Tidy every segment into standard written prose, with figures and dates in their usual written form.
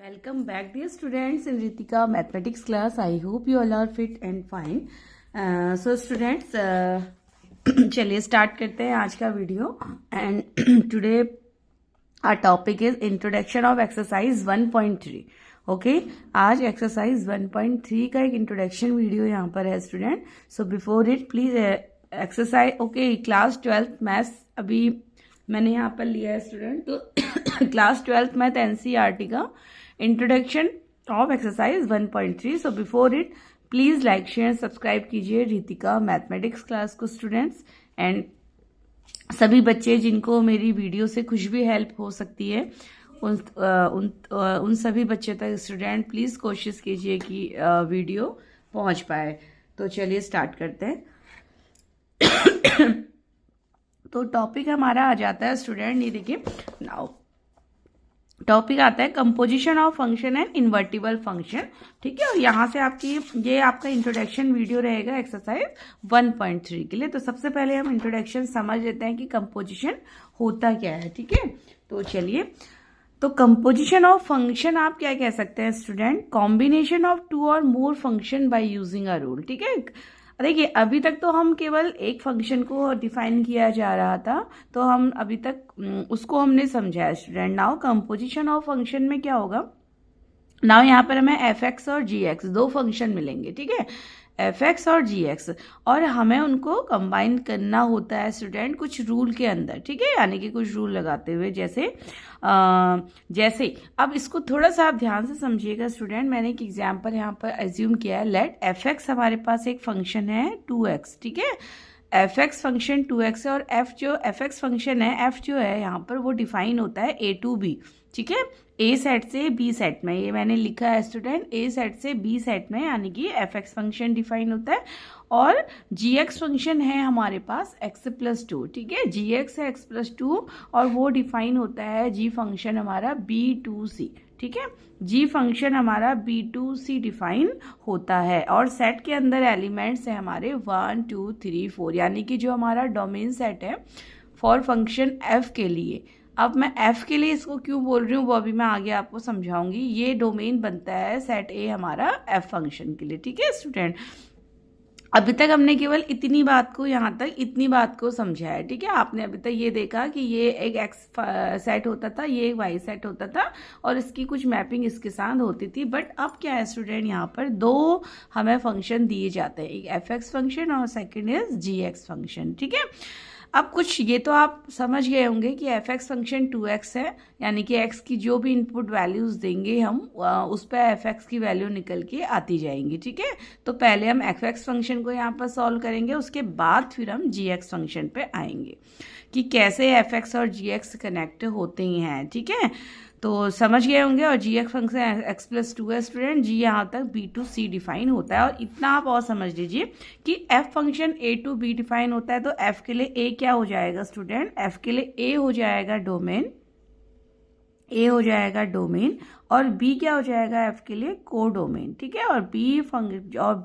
Welcome back dear students in Ritika mathematics class. I hope you all are fit and fine. So students चलिए start करते हैं आज का video and today our topic is introduction of exercise 1.3. Okay आज exercise 1.3 का एक introduction video यहाँ पर है student. So before it please exercise okay class 12th maths अभी मैंने यहाँ पर लिया है स्टूडेंट. तो क्लास 12th मैथ एनसीईआरटी का introduction of exercise 1.3. So before it please like share subscribe कीजिए रितिका मैथमेटिक्स क्लास को स्टूडेंट्स. एंड सभी बच्चे जिनको मेरी वीडियो से कुछ भी हेल्प हो सकती है उन सभी बच्चे तक स्टूडेंट प्लीज कोशिश कीजिए कि वीडियो पहुंच पाए. तो चलिए स्टार्ट करते हैं. तो टॉपिक हमारा आ जाता है स्टूडेंट, ये देखिए नाउ टॉपिक आता है composition of function and invertible function. ठीक है, और यहाँ से आपकी ये आपका इंट्रोडक्शन वीडियो रहेगा एक्सरसाइज 1.3 के लिए. तो सबसे पहले हम इंट्रोडक्शन समझ लेते हैं कि कंपोजिशन होता क्या है. ठीक है, तो चलिए. तो कंपोजिशन ऑफ फंक्शन आप क्या कह सकते हैं student? Combination of two or more function by using a rule. ठीक है, देखिए अभी तक तो हम केवल एक फंक्शन को डिफाइन किया जा रहा था, तो हम अभी तक उसको हमने समझा student. Now composition of function में क्या होगा? नाउ यहाँ पर हमें एफ एक्स और जी एक्स दो फंक्शन मिलेंगे. ठीक है, एफ एक्स और जी एक्स, और हमें उनको कंबाइन करना होता है स्टूडेंट कुछ रूल के अंदर. ठीक है, यानी कि कुछ रूल लगाते हुए जैसे अब इसको थोड़ा सा आप ध्यान से समझिएगा स्टूडेंट. मैंने एक एग्जांपल यहाँ पर एज्यूम किया है. लेट एफ एक्स हमारे पास एक फंक्शन है 2x. ठीक है, एफ एक्स फंक्शन 2x है और एफ एक्स फंक्शन है एफ जो है यहाँ पर वो डिफाइन होता है a to b. ठीक है, ए सेट से बी सेट में, ये मैंने लिखा है स्टूडेंट ए सेट से बी सेट में, यानी कि एफ एक्स फंक्शन डिफाइन होता है. और जी एक्स फंक्शन है हमारे पास x+2. ठीक है, जी एक्स है x+2 और वो डिफाइन होता है जी फंक्शन हमारा b2c. ठीक है, जी फंक्शन हमारा b2c डिफाइन होता है और सेट के अंदर एलिमेंट्स है हमारे 1 2 3 4, यानी कि जो हमारा डोमेन सेट है फॉर फंक्शन f के लिए. अब मैं f के लिए इसको क्यों बोल रही हूँ वो अभी मैं आगे आपको समझाऊंगी. ये डोमेन बनता है सेट a हमारा f फंक्शन के लिए. ठीक है स्टूडेंट, अभी तक हमने केवल इतनी बात को समझा है. ठीक है, आपने अभी तक ये देखा कि ये एक एक्स सेट होता था, ये एक वाई सेट होता था और इसकी कुछ मैपिंग इसके साथ होती थी. बट अब क्या है स्टूडेंट, यहाँ पर दो हमें फंक्शन दिए जाते हैं, एक एफ एक्स फंक्शन और second is g x function. ठीक है, अब कुछ ये तो आप समझ गए होंगे कि एफ एक्स फंक्शन 2x है, यानी कि x की जो भी इनपुट वैल्यूज देंगे हम उस पर एफ एक्स की वैल्यू निकल के आती जाएंगी. ठीक है, तो पहले हम एफ एक्स फंक्शन को यहाँ पर सॉल्व करेंगे, उसके बाद फिर हम जी एक्स फंक्शन पे आएंगे कि कैसे एफ एक्स और जी एक्स कनेक्ट होते हैं. ठीक है, तो समझ गए होंगे. और जी एक्स फंक्शन x+2 है स्टूडेंट, जी यहाँ तक b2c डिफाइन होता है. और इतना आप और समझ लीजिए कि f function a to b define होता है, तो f के लिए a क्या हो जाएगा स्टूडेंट? f के लिए a हो जाएगा डोमेन, और b क्या हो जाएगा f के लिए? कोडोमेन. ठीक है, और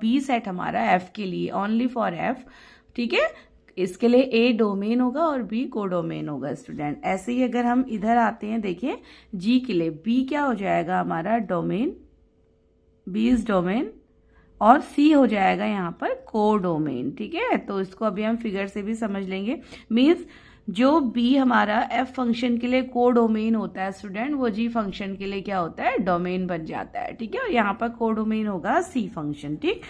b सेट हमारा f के लिए ओनली फॉर f. ठीक है, इसके लिए A डोमेन होगा और B कोडोमेन होगा स्टूडेंट. ऐसे ही अगर हम इधर आते हैं, देखिए G के लिए B क्या हो जाएगा हमारा? डोमेन, B इज डोमेन, और C हो जाएगा यहाँ पर कोडोमेन. ठीक है, तो इसको अभी हम फिगर से भी समझ लेंगे. मीन्स जो B हमारा F फंक्शन के लिए कोडोमेन होता है स्टूडेंट, वो G फंक्शन के लिए क्या होता है? डोमेन बन जाता है. ठीक है, और यहाँ पर कोडोमेन होगा C फंक्शन. ठीक,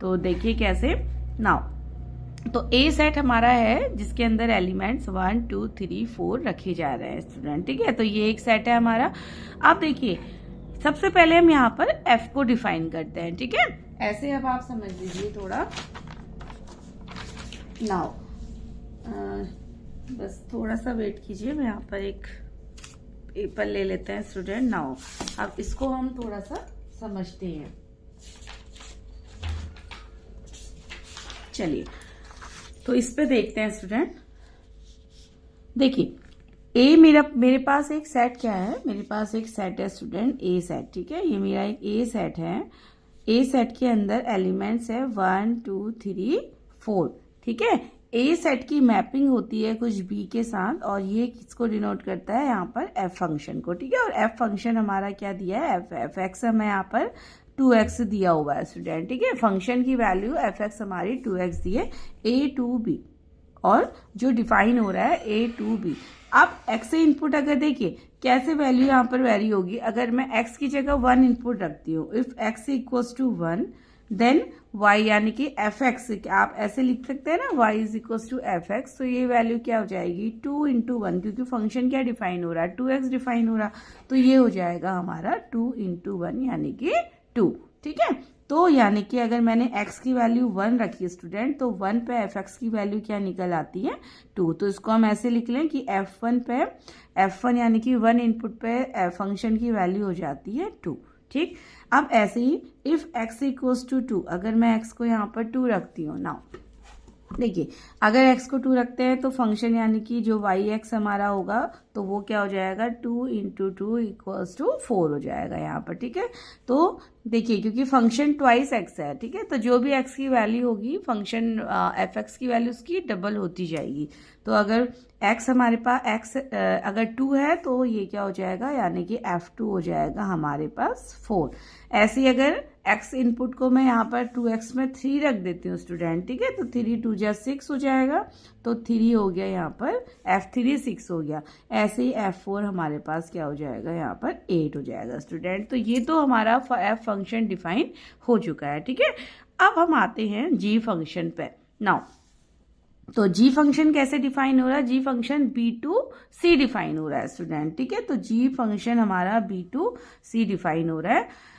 तो देखिए कैसे. नाउ तो A सेट हमारा है जिसके अंदर एलिमेंट्स 1 2 3 4 रखे जा रहे हैं स्टूडेंट. ठीक है, तो ये एक सेट है हमारा. आप देखिए सबसे पहले हम यहाँ पर F को डिफाइन करते हैं. ठीक है, ऐसे अब आप समझ लीजिए थोड़ा. नाउ बस थोड़ा सा वेट कीजिए, मैं यहाँ पर एक पेपर ले लेते हैं स्टूडेंट. नाउ अब इसको हम थोड़ा सा समझते हैं. चलिए तो इस पे देखते हैं स्टूडेंट. देखिए ए मेरे पास एक सेट क्या है? मेरे पास एक सेट है स्टूडेंट ए सेट. ठीक है, ये मेरा एक ए सेट है. ए सेट के अंदर एलिमेंट्स है 1 2 3 4. ठीक है, ए सेट की मैपिंग होती है कुछ बी के साथ और ये किसको डिनोट करता है यहाँ पर एफ फंक्शन को, ठीक है। और एफ फंक्शन हमारा क्या दिया है, एफ एक्स हमें यहाँ पर 2x दिया हुआ है स्टूडेंट, ठीक है। फंक्शन की वैल्यू एफ एक्स हमारी 2x दी है ए टू बी, और जो डिफाइन हो रहा है ए टू बी। अब x से इनपुट अगर देखिए कैसे वैल्यू यहाँ पर वेरी होगी, अगर मैं x की जगह 1 इनपुट रखती हूँ, if x equals to 1 then y यानी कि एफ एक्स, आप ऐसे लिख सकते हैं ना, y is equals to f x, तो ये वैल्यू क्या हो जाएगी 2 इंटू 1, क्योंकि फंक्शन क्या डिफाइन हो रहा है 2x डिफाइन हो रहा, तो ये हो जाएगा हमारा 2 इंटू 1 यानी कि 2, ठीक है। तो यानी कि अगर मैंने x की वैल्यू 1 रखी स्टूडेंट, तो 1 पे एफ एक्स की वैल्यू क्या निकल आती है 2, तो इसको हम ऐसे लिख लें कि f1 पे f1 यानी कि 1 इनपुट पे फंक्शन की वैल्यू हो जाती है 2, ठीक। अब ऐसे ही इफ x इक्वल्स टू 2, अगर मैं x को यहाँ पर 2 रखती हूँ, नाउ देखिए अगर x को 2 रखते हैं तो फंक्शन यानी कि जो y(x) हमारा होगा तो वो क्या हो जाएगा 2 इंटू 2 इक्वल्स टू 4 हो जाएगा यहाँ पर, ठीक है। तो देखिए क्योंकि फंक्शन ट्वाइस x है, ठीक है, तो जो भी x की वैल्यू होगी फंक्शन एफ एक्स की वैल्यू उसकी डबल होती जाएगी। तो अगर x हमारे पास x अगर 2 है तो ये क्या हो जाएगा यानी कि f2 हो जाएगा हमारे पास 4। ऐसे ही अगर x इनपुट को मैं यहाँ पर 2x में 3 रख देती हूँ स्टूडेंट, ठीक है, तो 3 2 जा 6 हो जाएगा, तो 3 हो गया यहाँ पर f3 6 हो गया। ऐसे ही f4 हमारे पास क्या हो जाएगा यहाँ पर 8 हो जाएगा स्टूडेंट। तो ये तो हमारा f फंक्शन डिफाइन हो चुका है, ठीक है। अब हम आते हैं g फंक्शन पे। नाउ तो g फंक्शन कैसे डिफाइन हो रहा है, g function b to c define हो रहा है स्टूडेंट, ठीक है। तो g फंक्शन हमारा b टू c डिफाइन हो रहा है।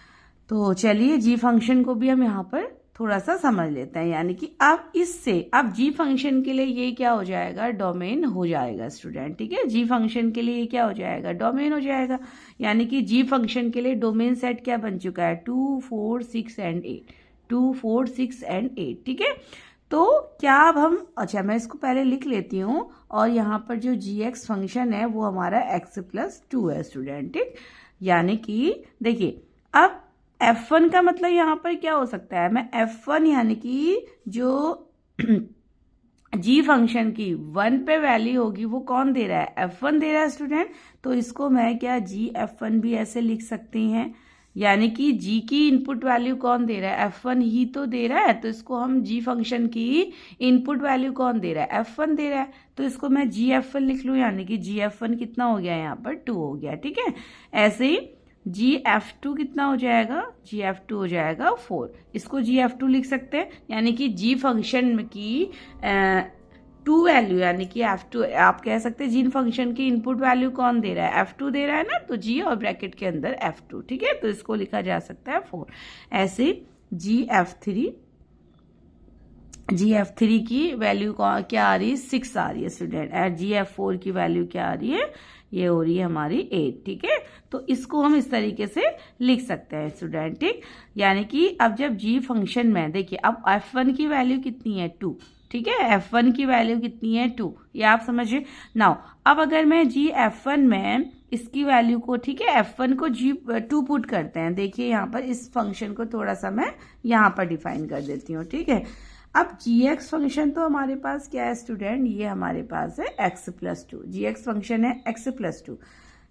तो चलिए g फंक्शन को भी हम यहाँ पर थोड़ा सा समझ लेते हैं, यानी कि अब इससे अब g फंक्शन के लिए ये क्या हो जाएगा डोमेन हो जाएगा स्टूडेंट, ठीक है। g फंक्शन के लिए ये क्या हो जाएगा डोमेन हो जाएगा, यानी कि g फंक्शन के लिए डोमेन सेट क्या बन चुका है 2 4 6 एंड 8, 2 4 6 एंड 8, ठीक है। तो क्या अब हम, अच्छा मैं इसको पहले लिख लेती हूँ, और यहाँ पर जो gx फंक्शन है वो हमारा x+2 है स्टूडेंट, ठीक। यानी कि देखिए अब f1 का मतलब यहाँ पर क्या हो सकता है, मैं f1 यानी कि जो g फंक्शन की 1 पे वैल्यू होगी वो कौन दे रहा है f1 दे रहा है स्टूडेंट, तो इसको मैं क्या g f1 भी ऐसे लिख सकती हैं, यानी कि g की इनपुट वैल्यू कौन दे रहा है f1 ही तो दे रहा है, तो इसको हम g फंक्शन की इनपुट वैल्यू कौन दे रहा है f1 दे रहा है, तो इसको मैं g f1 लिख लूँ, यानी कि g f1 कितना हो गया यहाँ पर 2 हो गया, ठीक है। ऐसे ही gf2 कितना हो जाएगा, gf2 हो जाएगा 4, इसको gf2 लिख सकते हैं, यानी कि g फंक्शन की 2 वैल्यू यानी कि f2, आप कह सकते हैं g फंक्शन की इनपुट वैल्यू कौन दे रहा है f2 दे रहा है ना, तो g और ब्रैकेट के अंदर f2, ठीक है, तो इसको लिखा जा सकता है 4। ऐसे gf3 की वैल्यू क्या आ रही है 6 आ रही है स्टूडेंट, gf4 की वैल्यू क्या आ रही है, ये हो रही है हमारी 8, ठीक है। तो इसको हम इस तरीके से लिख सकते हैं स्टूडेंट, ठीक। यानी कि अब जब g फंक्शन में देखिए अब f1 की वैल्यू कितनी है 2, ठीक है, f1 की वैल्यू कितनी है 2, ये आप समझिए। नाउ अब अगर मैं g f1 में इसकी वैल्यू को, ठीक है, f1 को g2 पुट करते हैं, देखिए यहाँ पर इस फंक्शन को थोड़ा सा मैं यहाँ पर डिफाइन कर देती हूँ, ठीक है। अब gx फंक्शन तो हमारे पास क्या है स्टूडेंट, ये हमारे पास है x+2, gx फंक्शन है x+2,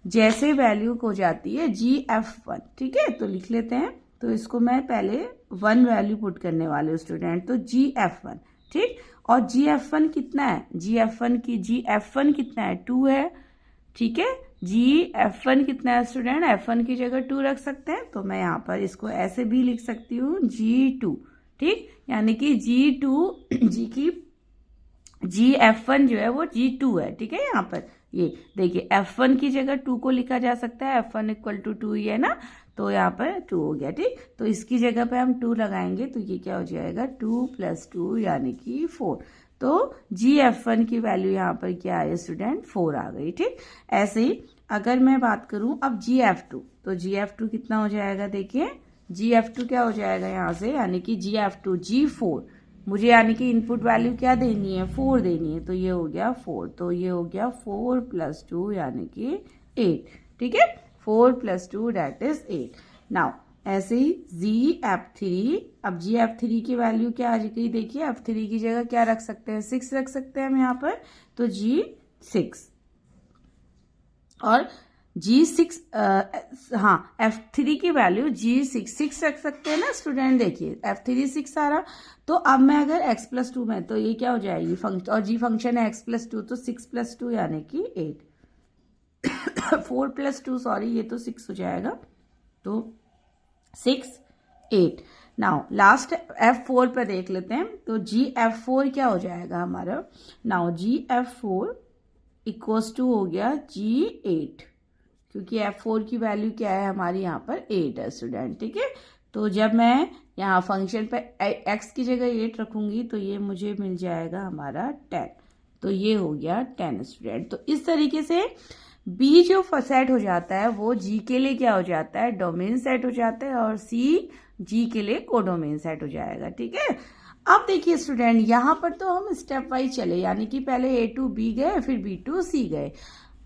जैसे वैल्यू हो जाती है gf1, ठीक है, तो लिख लेते हैं, तो इसको मैं पहले 1 वैल्यू पुट करने वाले हूँ स्टूडेंट, तो gf1, ठीक, और gf1 कितना है, gf1 कितना है 2 है, ठीक है, gf1 कितना है स्टूडेंट, f1 की जगह 2 रख सकते हैं, तो मैं यहाँ पर इसको ऐसे भी लिख सकती हूँ g2, ठीक, यानी कि gf1 जो है वो g2 है, ठीक है। यहाँ पर ये देखिए f1 की जगह 2 को लिखा जा सकता है, f1 = 2 ही है ना, तो यहाँ पर 2 हो गया, ठीक। तो इसकी जगह पे हम 2 लगाएंगे तो ये क्या हो जाएगा 2 + 2 यानी कि 4, तो gf1 की वैल्यू यहाँ पर क्या है स्टूडेंट 4 आ गई, ठीक। ऐसे ही अगर मैं बात करूँ अब gf2, तो gf2 कितना हो जाएगा, देखिए gf2 क्या हो जाएगा यहाँ से, यानी कि gf2 g4, मुझे यानी कि इनपुट वैल्यू क्या देनी है 4 देनी है, तो ये हो गया 4, तो ये हो गया 4 + 2 यानी कि 8, ठीक है, 4 + 2 दैट इज 8। नाउ ऐसे ही GF3, अब GF3 की वैल्यू क्या आ जाएगी, देखिए F3 की जगह क्या रख सकते हैं, 6 रख सकते हैं हम यहाँ पर, तो G6 और G6 हाँ F3 की वैल्यू G6 रख सकते हैं ना स्टूडेंट। देखिए F3 6 आ रहा, तो अब मैं अगर x+2 में, तो ये क्या हो जाएगी फंक्शन, और G फंक्शन है x+2, तो 6+2 यानी कि 8 4+2 सॉरी ये तो 6 हो जाएगा, तो 6 8। नाउ लास्ट F4 पर देख लेते हैं, तो GF4 क्या हो जाएगा हमारा, नाउ GF4 इक्वल्स टू हो गया G8, क्योंकि F4 की वैल्यू क्या है हमारी यहाँ पर 8 है स्टूडेंट, ठीक है। तो जब मैं यहाँ फंक्शन पे x की जगह 8 रखूंगी तो ये मुझे मिल जाएगा हमारा 10, तो ये हो गया 10 स्टूडेंट। तो इस तरीके से B जो सेट हो जाता है वो G के लिए क्या हो जाता है, डोमेन सेट हो जाता है, और C G के लिए कोडोमेन सेट हो जाएगा, ठीक है। अब देखिए स्टूडेंट यहाँ पर तो हम स्टेप वाइज चले, यानी कि पहले A to B गए, फिर B to C गए।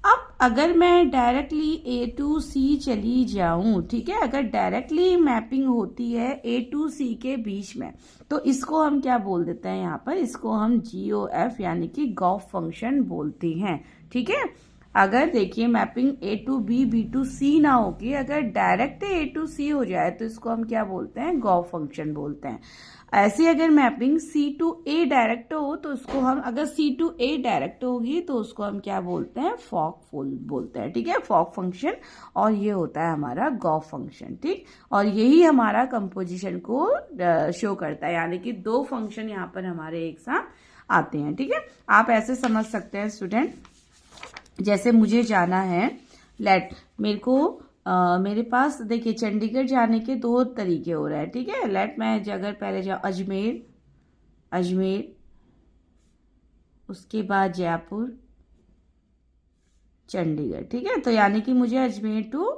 अब अगर मैं डायरेक्टली A to C चली जाऊं, ठीक है, अगर डायरेक्टली मैपिंग होती है A to C के बीच में, तो इसको हम क्या बोल देते हैं यहाँ पर, इसको हम GOF यानी कि गॉफ फंक्शन बोलते हैं, ठीक है। अगर देखिए mapping A to B, B to C ना होगी, अगर डायरेक्ट A to C हो जाए तो इसको हम क्या बोलते हैं, गॉफ फंक्शन बोलते हैं। ऐसी अगर mapping C to A direct हो तो उसको हम, अगर C to A डायरेक्ट होगी तो उसको हम क्या बोलते हैं, फॉक बोलते हैं, ठीक है, फॉक फंक्शन। और ये होता है हमारा गॉफ फंक्शन, ठीक। और यही हमारा कंपोजिशन को शो करता है, यानी कि दो फंक्शन यहाँ पर हमारे एक साथ आते हैं, ठीक है। आप ऐसे समझ सकते हैं स्टूडेंट, जैसे मुझे जाना है मेरे को मेरे पास देखिए चंडीगढ़ जाने के दो तरीके हो रहे हैं, ठीक है। मैं अगर पहले जाऊँ अजमेर, उसके बाद जयपुर, चंडीगढ़, ठीक है। तो यानी कि मुझे अजमेर टू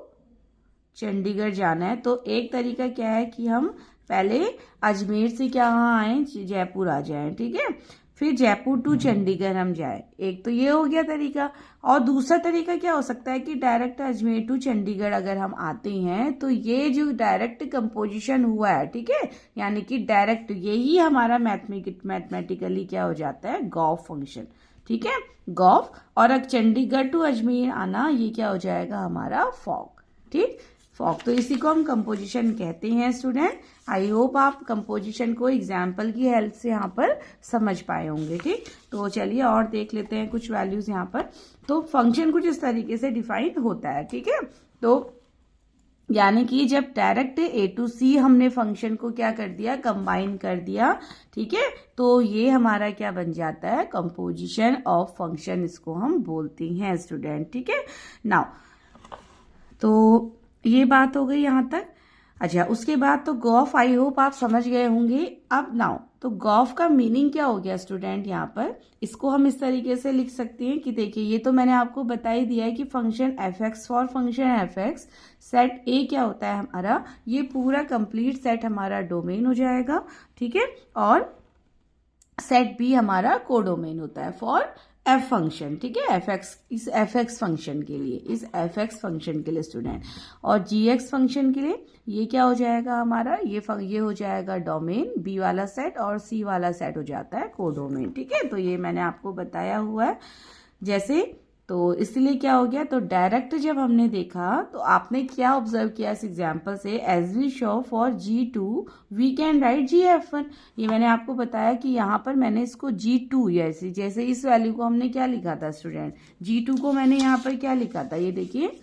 चंडीगढ़ जाना है, तो एक तरीका क्या है कि हम पहले अजमेर से क्या आए, जयपुर आ जाएं, ठीक है, फिर जयपुर टू चंडीगढ़ हम जाए, एक तो ये हो गया तरीका। और दूसरा तरीका क्या हो सकता है कि डायरेक्ट अजमेर टू चंडीगढ़ अगर हम आते हैं तो ये जो डायरेक्ट कंपोजिशन हुआ है, ठीक है, यानी कि डायरेक्ट यही हमारा मैथमेटिकली क्या हो जाता है, गॉफ फंक्शन, ठीक है, गॉफ। और अगर चंडीगढ़ टू अजमेर आना, ये क्या हो जाएगा हमारा फॉक, ठीक, फॉक। तो इसी को हम कंपोजिशन कहते हैं स्टूडेंट। आई होप आप कंपोजिशन को एग्जाम्पल की हेल्प से यहाँ पर समझ पाए होंगे, ठीक। तो चलिए और देख लेते हैं कुछ वैल्यूज यहाँ पर। तो फंक्शन कुछ इस तरीके से डिफाइन होता है, ठीक है। तो यानी कि जब डायरेक्ट A to C हमने फंक्शन को क्या कर दिया, कंबाइन कर दिया, ठीक है, तो ये हमारा क्या बन जाता है, कंपोजिशन ऑफ फंक्शन, इसको हम बोलते हैं स्टूडेंट, ठीक है। नाउ तो ये बात हो गई यहाँ तक। अच्छा, उसके बाद तो गॉफ आई होप आप समझ गए होंगे। अब नाउ तो गॉफ का मीनिंग क्या हो गया स्टूडेंट, यहाँ पर इसको हम इस तरीके से लिख सकते हैं कि देखिए ये तो मैंने आपको बता ही दिया है कि function fx for function fx set A क्या होता है हमारा, ये पूरा कंप्लीट सेट हमारा डोमेन हो जाएगा, ठीक है। और सेट B हमारा कोडोमेन होता है फॉर f फंक्शन, ठीक है, इस fx फंक्शन के लिए, इस fx फंक्शन के लिए स्टूडेंट। और gx फंक्शन के लिए ये क्या हो जाएगा हमारा, ये हो जाएगा डोमेन, B वाला सेट, और C वाला सेट हो जाता है कोडोमेन, ठीक है। तो ये मैंने आपको बताया हुआ है जैसे, तो इसलिए क्या हो गया, तो डायरेक्ट जब हमने देखा तो आपने क्या ऑब्जर्व किया इस एग्जाम्पल से, as we show for G2 we can write GF1। ये मैंने आपको बताया कि यहाँ पर मैंने इसको G2 जैसे इस वैल्यू को हमने क्या लिखा था स्टूडेंट, G2 को मैंने यहाँ पर क्या लिखा था, ये देखिए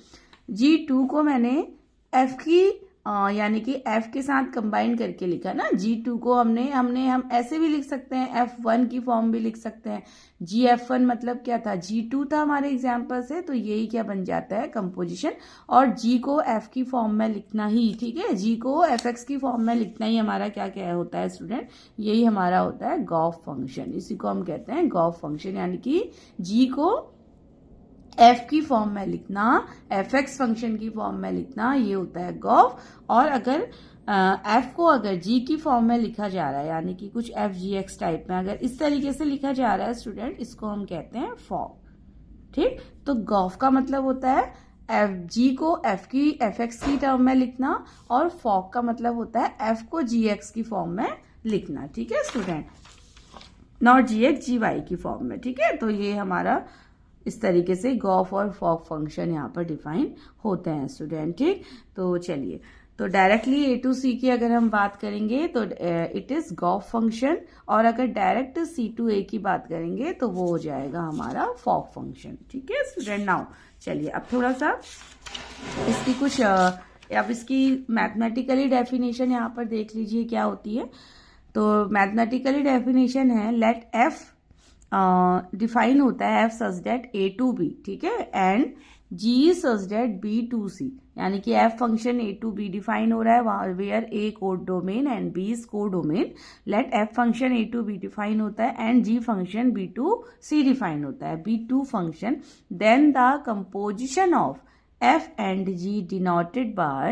G2 को मैंने F की यानी कि F के साथ कंबाइन करके लिखा ना। G2 को हम ऐसे भी लिख सकते हैं, F1 की फॉर्म भी लिख सकते हैं। GF1 मतलब क्या था, G2 था हमारे एग्जाम्पल से, तो यही क्या बन जाता है, कंपोजिशन। और G को F की फॉर्म में लिखना ही, ठीक है, G को Fx की फॉर्म में लिखना ही हमारा क्या क्या होता है स्टूडेंट, यही हमारा होता है गॉफ फंक्शन। इसी को हम कहते हैं गॉफ फंक्शन, यानी कि G को F की फॉर्म में लिखना, fx फंक्शन की फॉर्म में लिखना, ये होता है गॉफ। और अगर F को अगर G की फॉर्म में लिखा जा रहा है, यानी कि कुछ FGX टाइप में अगर इस तरीके से लिखा जा रहा है स्टूडेंट, इसको हम कहते हैं फॉक, ठीक। तो गॉफ का मतलब होता है एफ जी को एफ एक्स की टर्म में लिखना और फॉग का मतलब होता है एफ को जी एक्स की फॉर्म में लिखना, ठीक है student, not g x g y की फॉर्म में, ठीक है। तो ये हमारा इस तरीके से गॉफ और फॉग फंक्शन यहाँ पर डिफाइन होते हैं स्टूडेंट, ठीक। तो चलिए, तो डायरेक्टली ए टू सी की अगर हम बात करेंगे तो इट इज गॉफ फंक्शन, और अगर डायरेक्ट सी टू ए की बात करेंगे तो वो हो जाएगा हमारा फॉग फंक्शन, ठीक है स्टूडेंट। नाउ चलिए अब थोड़ा सा इसकी कुछ अब इसकी मैथमेटिकली डेफिनेशन यहाँ पर देख लीजिए क्या होती है। तो मैथमेटिकली डेफिनेशन है लेट एफ डिफाइन होता है F such that A to B, ठीक है, and G such that B to C, यानी कि F function A to B define हो रहा है वहां where A codomain and B is codomain. Let F function A to B define होता है and G function B to C define होता है, B to function, then the composition of f and g denoted by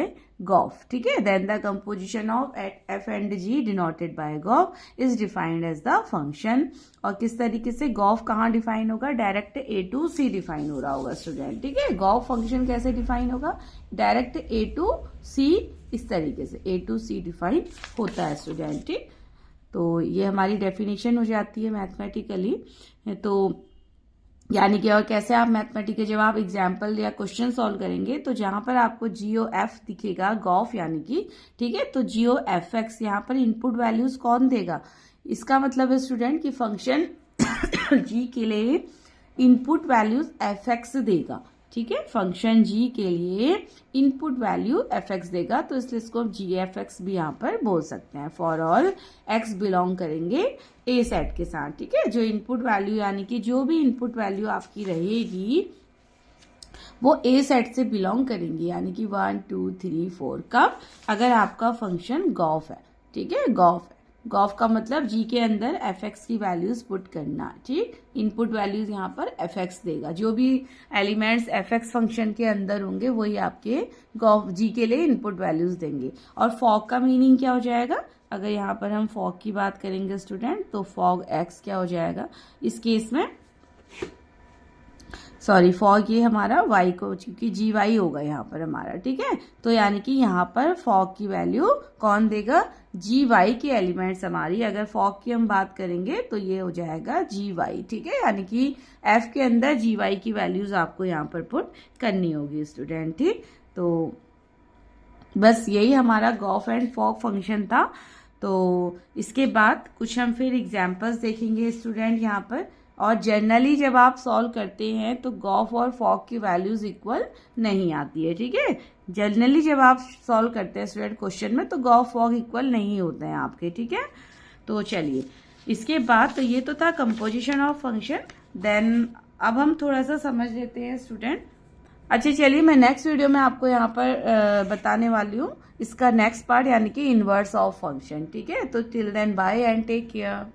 GOF, ठीक है, then the composition of f and g denoted by GOF is defined as the function। और किस तरीके से GOF कहाँ define होगा, direct a to c define हो रहा होगा स्टूडेंट, ठीक है। GOF फंक्शन कैसे डिफाइन होगा, डायरेक्ट a to c, इस तरीके से a to c डिफाइन होता है स्टूडेंट, ठीक। तो ये हमारी डेफिनेशन हो जाती है मैथमेटिकली। तो यानी कि और कैसे आप मैथमेटिकल जब आप एग्जाम्पल या क्वेश्चन सॉल्व करेंगे तो जहां पर आपको जीओ एफ दिखेगा गॉफ यानी कि, ठीक है, तो जीओ एफ एक्स यहाँ पर इनपुट वैल्यूज कौन देगा, इसका मतलब है स्टूडेंट कि फंक्शन जी के लिए इनपुट वैल्यूज एफ एक्स देगा, ठीक है, फंक्शन जी के लिए इनपुट वैल्यू एफ एक्स देगा, तो इसलिए इसको जी एफ एक्स भी यहाँ पर बोल सकते हैं फॉर ऑल एक्स बिलोंग करेंगे ए सेट के साथ, ठीक है। जो इनपुट वैल्यू यानी कि जो भी इनपुट वैल्यू आपकी रहेगी वो ए सेट से बिलोंग करेंगी, यानी कि 1 2 3 4 कब, अगर आपका फंक्शन गॉफ है, ठीक है, गॉफ है। गॉफ का मतलब जी के अंदर एफ एक्स की वैल्यूज पुट करना, ठीक, इनपुट वैल्यूज यहाँ पर एफ एक्स देगा, जो भी एलिमेंट्स एफ एक्स फंक्शन के अंदर होंगे वही आपके गॉफ जी के लिए इनपुट वैल्यूज देंगे। और फॉग का मीनिंग क्या हो जाएगा, अगर यहाँ पर हम फॉग की बात करेंगे स्टूडेंट तो फॉग एक्स क्या हो जाएगा इस केस में, सॉरी फॉग ये हमारा वाई को, क्योंकि जी वाई होगा यहाँ पर हमारा, ठीक है। तो यानी कि यहाँ पर फॉग की वैल्यू कौन देगा, जी वाई के एलिमेंट्स हमारी, अगर फॉग की हम बात करेंगे तो ये हो जाएगा जी वाई, ठीक है, यानी कि एफ के अंदर जी वाई की वैल्यूज आपको यहाँ पर पुट करनी होगी स्टूडेंट, ठीक। तो बस यही हमारा गॉफ एंड फॉग फंक्शन था। तो इसके बाद कुछ हम फिर एग्जाम्पल्स देखेंगे स्टूडेंट यहाँ पर, और जनरली जब आप सॉल्व करते हैं तो गॉफ और फॉग की वैल्यूज इक्वल नहीं आती है, ठीक है। जनरली जब आप सॉल्व करते हैं स्टूडेंट क्वेश्चन में तो गॉफ फॉग इक्वल नहीं होते हैं आपके, ठीक है। तो चलिए इसके बाद तो ये तो था कंपोजिशन ऑफ फंक्शन, देन अब हम थोड़ा सा समझ लेते हैं स्टूडेंट। अच्छा चलिए मैं नेक्स्ट वीडियो में आपको यहाँ पर बताने वाली हूँ इसका नेक्स्ट पार्ट, यानी कि इनवर्स ऑफ फंक्शन, ठीक है। तो till then bye and take care.